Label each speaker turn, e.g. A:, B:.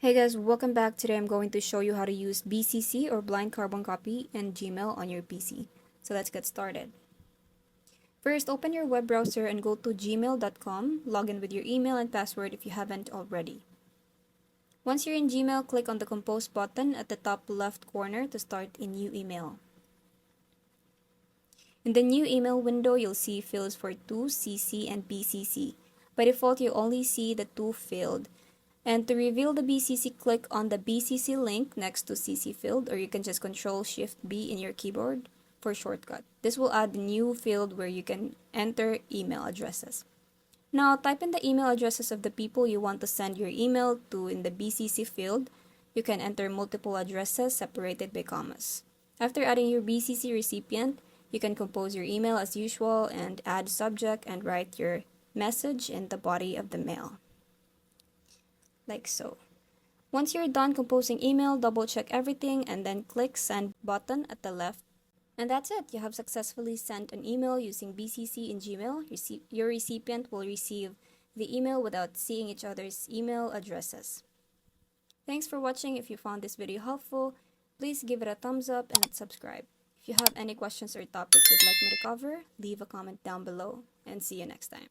A: Hey guys, welcome back. Today I'm going to show you how to use BCC or blind carbon copy in Gmail on your PC. So let's get started. First, open your web browser and go to gmail.com. Log in with your email and password if you haven't already. Once you're in Gmail, click on the Compose button at the top left corner to start a new email. In the new email window, you'll see fields for To, CC, and BCC. By default, you only see the To field. And to reveal the BCC, click on the BCC link next to CC field, or you can just Ctrl-Shift-B in your keyboard for shortcut. This will add a new field where you can enter email addresses. Now, type in the email addresses of the people you want to send your email to in the BCC field. You can enter multiple addresses separated by commas. After adding your BCC recipient, you can compose your email as usual and add subject and write your message in the body of the mail. Like so. Once you're done composing email, double check everything and then click send button at the left. And that's it. You have successfully sent an email using BCC in Gmail. Your recipient will receive the email without seeing each other's email addresses. Thanks for watching. If you found this video helpful, please give it a thumbs up and subscribe. If you have any questions or topics you'd like me to cover, leave a comment down below and see you next time.